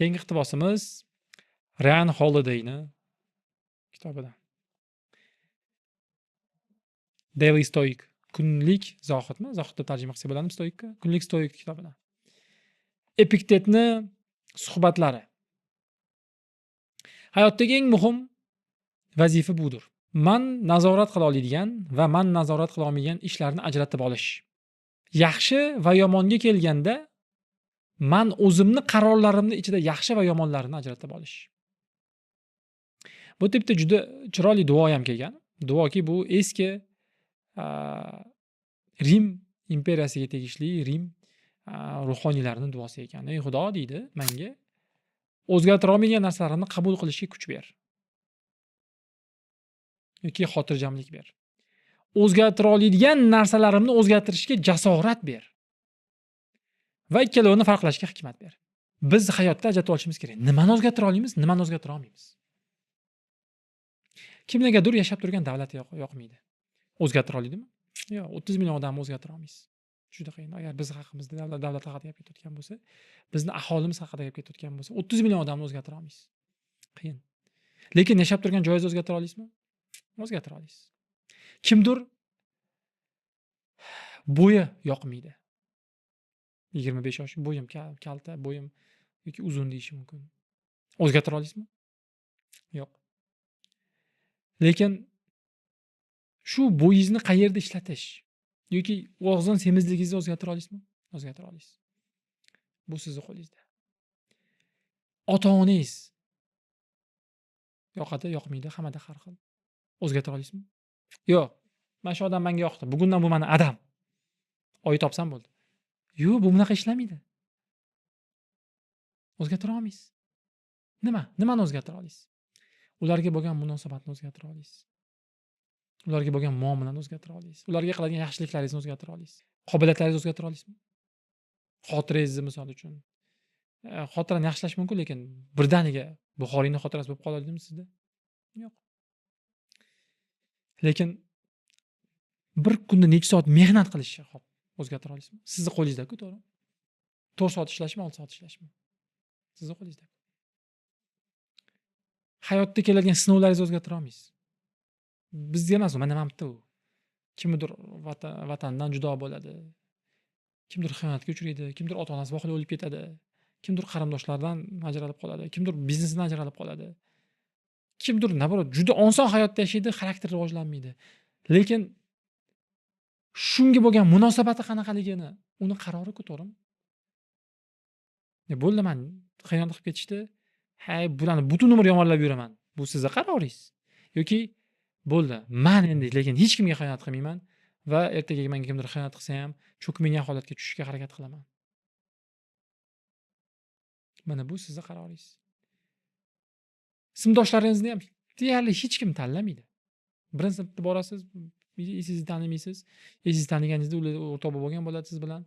Keyingi iqtibosimiz Ryan Holiday'ni kitobidan. Daily Stoic. Kunlik zohidmi? Zohid deb tarjima qilsa bo'ladimi stoikka? Kunlik stoik kitobidan. Epiktetni suhbatlari. Hayotdagi eng muhim vazifa budir. Man nazorat qila oladigan va man nazorat qila olmagan ishlarni ajratib olish. Yaxshi va yomonga kelganda man o'zimni qarorlarimni ichida yaxshi va yomonlarini ajratib olish. Bu tipda juda chiroyli duo ham kelgan. Duoki bu eski Rim imperiyasiga tegishli Rim ruhoniylarining duosi ekan. Ey Xudo deydi, menga o'zgartira olmagan narsalarimni qabul qilishga kuch ber. Yoki xotirjamlik ber. O'zgartira oladigan narsalarimni o'zgartirishga jasorat ber. Va ikkalovini farqlashga hikmat ber. Biz hayotda ajratib olishimiz kerak. Nimani o'zgartira olamiz, nimani o'zgartira olmaymiz. Kimlargadir yashab turgan davlat yoqmaydi. O'zgartira oladimi? Yo'q, 30 million odamni o'zgartira olmaysiz. Juda qiyin. Agar biz haqimizda davlat haqida gap ketayotgan bo'lsa, bizni aholimiz haqida gap ketayotgan bo'lsa, 30 million odamni o'zgartira olmaysiz. Qiyin. Lekin yashab turgan joyingizni o'zgartira olasizmi? O'zgartira olasiz. Kimdir bo'yi yoqmaydi. 25 yosh, bo'yim kalta, bo'yim yoki uzun deyishi mumkin. O'zgartira olasizmi? Yo'q. Lekin shu bo'yingizni qayerda ishlatish yoki og'zon semizligingizni o'zgartira olasizmi? O'zgartira olasiz. Bu sizning qo'lingizda. Ota-onangiz yoqadi, yoqmaydi, hammada har xil. O'zgartira olasizmi? Yo'q. Mana shu odam menga yoqdi. Bugundan bu meni adam. Oy topsam bo'ldi. Yo'q, bu bunaqa ishlamaydi. O'zgartira olmaysiz. Nimani o'zgartira olasiz? Ularga bo'lgan munosabatni o'zgartira olasiz. Ularga bo'lgan muomalani o'zgartira olasiz. Ularga qiladigan yaxshiliklaringizni o'zgartira olasiz. Qobiliyatlaringizni o'zgartira olasizmi? Xotirangizni misol uchun. Xotirani yaxshilash mumkin, lekin birdaniga Buxoriyning xotirasi bo'lib qoladimi sizda? Yo'q. Lekin bir kunda necha soat mehnat qilishni hop o'zgartira olasizmi? Sizning qo'lingizda-ku, to'g'ri? 4 soat ishlashmi, 6 soat ishlashmi? Sizning qo'lingizda. Hayotda keladigan sinovlaringizni o'zgartira olmaysiz. Bizga emas, mana nimamda u. Kimdir vatandan judo bo'ladi. Kimdir xiyonatga uchraydi, kimdir ota-onasi voqea o'lib ketadi. Kimdir qarindoshlaridan ajralib qoladi, kimdir biznesidan ajralib qoladi. Kimdir naborot juda oson hayotda yashaydi, xarakteri rivojlanmaydi. Lekin shunga bo'lgan munosabati qanaqaligini, uni qarori-ku, to'g'rimi? Bo'ldi, men xiyonat qilib ketishdi. Hay, bularni butun umr yomonlab yuraman. Bu sizning qaroringiz. Yoki bo'ldi, men endi lekin hech kimga xiyonat qilmayman va ertaga menga kimdir xiyonat qilsa ham cho'kmagan holatga tushishga harakat qilaman. Mana bu sizning qaroringiz. Sinfdoshlaringizni ham deyarli hech kim tanlamaydi. Birinchi sinfda borasiz, sizni tanimaysiz. Sizni taniganingizda ular o'rtoq bo'lgan bo'ladi siz bilan.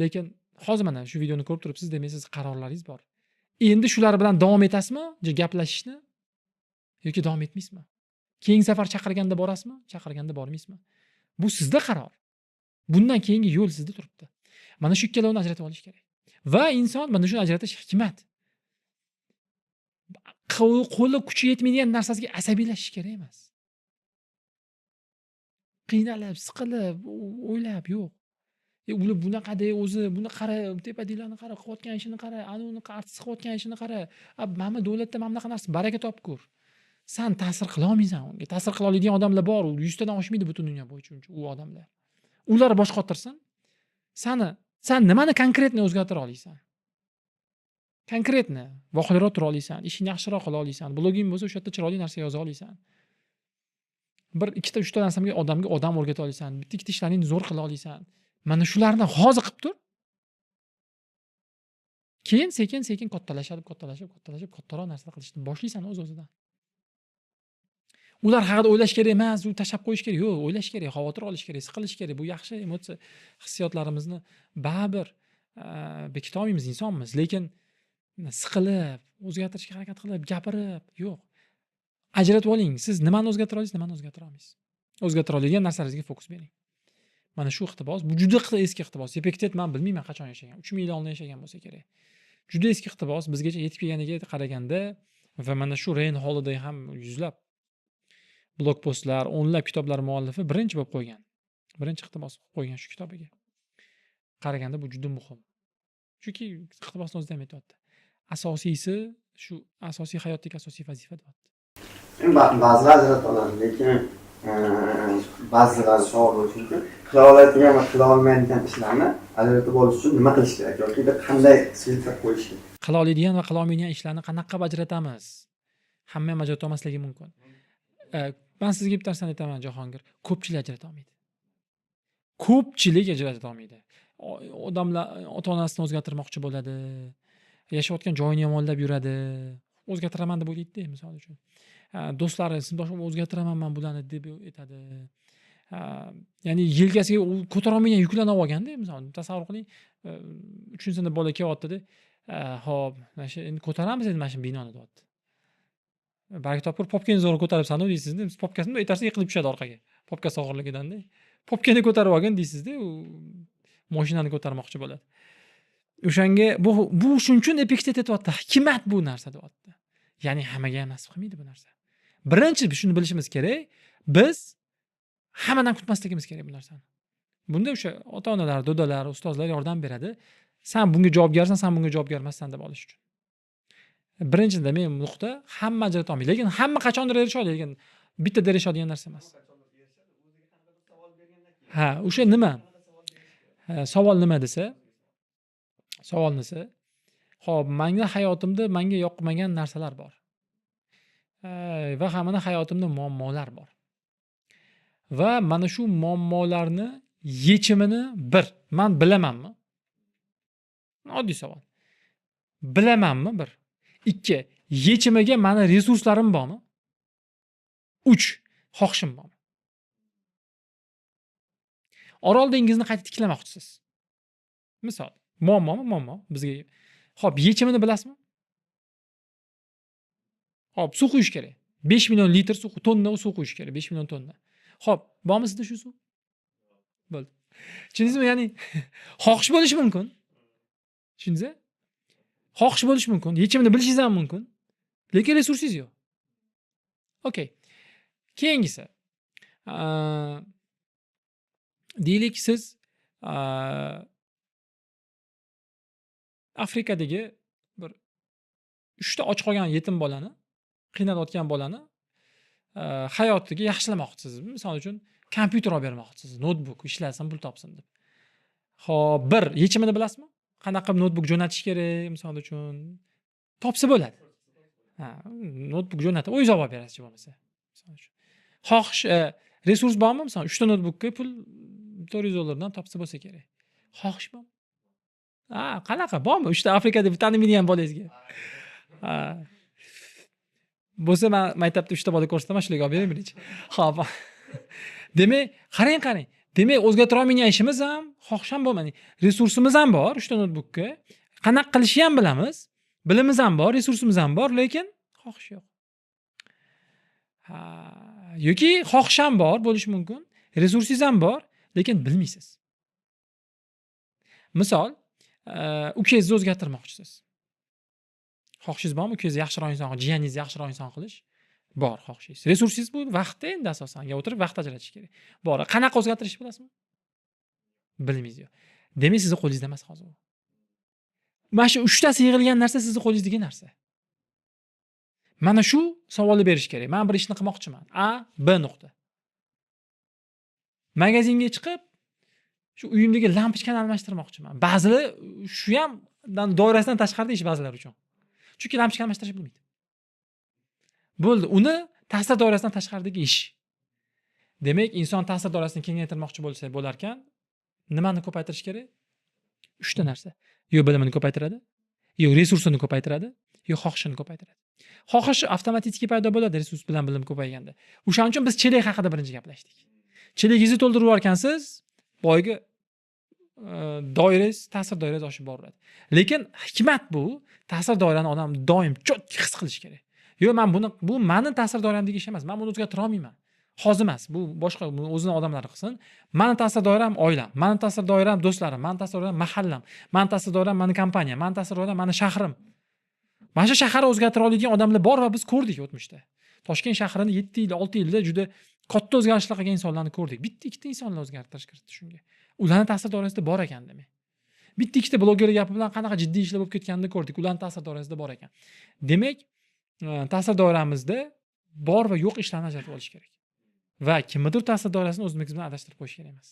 Lekin hozir mana shu videoni ko'rib turibsiz, demaysiz, qarorlaringiz bor. Endi shular bilan davom etasizmi? Gaplashishni yoki davom etmaysizmi? Keyingi safar chaqirganda borasizmi? Chaqirganda bormaysizmi? Bu sizda qaror. Bundan keyingi yo'l sizda turibdi. Mana shu ikkalovini ajratib olish kerak. Va inson mana shuni ajratish hikmat. Qo'li kuchi yetmaydigan narsasiga asabiylashish kerak emas. Qiynalib, siqilib, o'ylab yo'q. Ular bunaqada o'zi, buni qara, tepadagilarni qara, qilayotgan ishini qara, anuni artist qilayotgan ishini qara. Mana davlatda mana bunaqa narsa baraka topib ko'r. Sen ta'sir qila olmaysan unga. Ta'sir qila oladigan odamlar bor, u 100 tadan oshmaydi butun dunyo bo'yicha u odamlar. Ular bosh qotirsin. Sen nimani konkretni o'zgartira olasan? Konkretni voqealar tura olasan, ishingni yaxshiroq qila olasan, bloging bo'lsa o'sha yerda chiroyli narsa yoza olasan. Bir ikkita uchta narsamga odam o'rgata olasan, bitta ikkita ishlaringni zo'r qila olasan. Mana shularni hozir qilib tur. Keyin sekin kattalashib, kattaroq narsalar qilishni boshlaysan o'z-o'zidan. Ular haqida o'ylash kerak emas, u tashab qo'yish kerak. Yo'q, o'ylash kerak, xavotir olish kerak, siqilish kerak. Bu yaxshi emotsiya, hissiyotlarimizni baribir bekita olmaymiz, insonmiz. Lekin siqilib, o'zgartirishga harakat qilib, gapirib, yo'q. Ajratib oling. Siz nimani o'zgartira olasiz, nimani o'zgartira olmaysiz. O'zgartira oladigan narsalaringizga fokus bering. Mana shu iqtibos, bu juda eski iqtibos. Epiktet men bilmayman qachon yashagan. 3000 yil oldin yashagan bo'lsa kerak. Juda eski iqtibos, bizgacha yetib kelganiga qaraganda va mana shu Rain Holiday ham yuzlab blog postlar, o'nlab kitoblar muallifi birinchi bo'lib qo'ygan. Birinchi iqtibos qilib qo'ygan shu kitobiga. Qaraganda bu juda muhim. Chunki iqtibosni o'zida ham aytyapti. Asosiysi shu asosiy hayotdagi asosiy vazifa deyapti. Ba'zilar ajrata oladi, lekin ba'zilar savol bo'lishi mumkin. Qila oladigan va qila olmaydigan ishlarni ajratib olish uchun nima qilish kerak yoki qanday filtr qo'yish kerak? Qila oladigan va qila olmaydigan ishlarni qanaqa qilib ajratamiz? Hamma ham ajrata olmasligi mumkin. Men sizga bitta narsani aytaman, Jahongir. Ko'pchilik ajrata olmaydi. Ko'pchilik ajrata olmaydi. Odamlar ota-onasini o'zgartirmoqchi bo'ladi. Yashayotgan joyini yomonlab yuradi. O'zgartiraman deb o'ylaydi, misol uchun. Do'stlari, sinfdoshim o'zgartiraman men bularni deb aytadi. Ya'ni yelkasiga ko'tara olmagan yuklarni olib olganda, misol tasavvur qiling, 3-sinf bola kelyapti-da. Xo'p, mana shu endi ko'taramiz endi mana shu binoni deyapti. Balki topib popkani zo'r ko'taribsan deysiz-da. Popkasini aytarsa yiqilib tushadi orqaga. Popkasi og'irligidan-da. Popkani ko'tarib olgin deysiz-da, u mashinani ko'tarmoqchi bo'ladi. O'shanga bu shuning uchun epitet etyapti. Hikmat bu narsa deyapti. Ya'ni hammaga ham nasib qilmaydi bu narsa. Birinchi shuni bilishimiz kerak. Biz hammadan kutmasligimiz kerak bu narsani. Bunda o'sha ota-onalar, do'dalar, ustozlar yordam beradi. Sen bunga javobgarsan, sen bunga javobgar emassan deb olish uchun. Birinchidan men nuqta hamma ajrata olmaydi, lekin hamma qachondir erishadi, lekin bittada erishadigan narsa emas. Ha, o'sha nima? Savol nima desa? Savol desa, xo'p, menga hayotimda menga yoqmagan narsalar bor. Va hamma hayotimda muammolar bor. Va mana shu muammolarni yechimini men bilamanmi? Oddiy savol. Bilamanmi? 2. Yechimiga meni resurslarim bormi? 3. Xohishim bormi? Orol dengizini qayta tiklamoqchisiz. Misol, muammo bizga. Xo'p, yechimini bilasizmi? Xo'p, suv quyish kerak. 5 million litr suv, tonna suv quyish kerak, 5 million tonna. Xo'p, bormi sizda shu suv? Bo'ldi. Tushundingizmi? Ya'ni xohish bo'lishi mumkin. Tushundingizmi? Xohish bo'lishi mumkin, yechimini bilishingiz ham mumkin, lekin resursingiz yo'q. Okay. Keyingisi. Deylik siz Afrikadagi bir 3 ta och qolgan yetim bolani, qiynalayotgan bolani hayotiga yaxshilamoqchisiz. Misol uchun kompyuter olib bermoqchisiz, notebook ishlatsin, pul topsin deb. Xo'p, bir yechimini bilasizmi? Qanaqa notebook jo'natish kerak, misol uchun topsa bo'ladi. Notebook jo'natib, o'zingiz olib berasiz bo'lmasa. Misol uchun. Xohish, resurs bormi? Misol 3 ta notebookga pul $400 topsa bo'lsa kerak. Xohish bormi? Qanaqa bormi? 3 ta Afrikada bir tanimaydigan bolangizga. Bo'lsa men maktabda 3 ta bola ko'rsataman, shularga olib bering birinchi. Xo'p. Demak, qarang. Demak, o'zgartira olmaydigan ishimiz ham, xohish ham bo'lmadi. Resursimiz ham bor, 3 ta notebookka. Qanaqa qilishni ham bilamiz. Bilimiz ham bor, resursimiz ham bor, lekin xohish yo'q. Yoki xohish ham bor bo'lishi mumkin, resursingiz ham bor, lekin bilmaysiz. Misol, ukangizni o'zgartirmoqchisiz. Xohishingiz bormi? Ukangizni yaxshiroq inson, jiyaningizni yaxshiroq inson qilish? Bor xohishingiz. Resursingiz bu vaqtda endi asosan o'tirib vaqt ajratish kerak. Bor. Qanaqa o'zgartirishni bilasizmi? Bilmaysiz yo'q. Demak, sizning qo'lingizda emas hozir. Mana shu 3 tasi yig'ilgan narsa sizning qo'lingizdagi narsa. Mana shu savolni berish kerak. Men bir ishni qilmoqchiman. A, B nuqta. Magazinga chiqib, shu uyimdagi lampochkani almashtirmoqchiman. Ba'zilar shu ham doirasidan tashqarida ish ba'zilar uchun. Chunki lampochka almashtirishni bilmaydi. Bo'ldi, uni ta'sir doirasidan tashqaridagi ish. Demak, inson ta'sir doirasini kengaytirmoqchi bo'lsa bo'lar ekan, nimani ko'paytirish kerak? 3 ta narsa. Yo bilimini ko'paytiradi, yo resursini ko'paytiradi, yo xohishini ko'paytiradi. Xohish avtomatik paydo bo'ladi resurs bilan bilim ko'payganda. O'shaning uchun biz chelak haqida birinchi gaplashdik. Chelagingizni to'ldirib yuborgansiz, boyga doirangiz, ta'sir doirangiz oshib boraveradi. Lekin hikmat bu, ta'sir doirani odam doim cho'tki his qilish kerak. Yo'q, men bu meni ta'sir doiramdagi ish emas. Men buni o'zgartira olmayman. Hozir emas, bu boshqa o'zini odamlari qilsin. Mani ta'sir doiram oilam, mani ta'sir doiram do'stlarim, mani ta'sir doiram mahallam, mani ta'sir doiram mani kompaniyam, mani ta'sir doiram mani shahrim. Mana shu shaharni o'zgartira oladigan odamlar bor va biz ko'rdik o'tmishda. Toshkent shahrini 7 yil, 6 yilda juda katta o'zgarishlar qilgan insonlarni ko'rdik. Bitta ikkita insonlar o'zgartirish kiritdi shunga. Ularning ta'sir doirasida bor ekan demak. Bitta ikkita bloger gapi bilan qanaqa jiddiy ishlar bo'lib ketganini ko'rdik. Ularning ta'sir doirasida bor ekan. Demak, ta'sir doiramizda bor va yo'q ishlarni ajratib olish kerak. Va kimnidir ta'sir doirasini o'zimiz bilan adashtirib qo'yish kerak emas.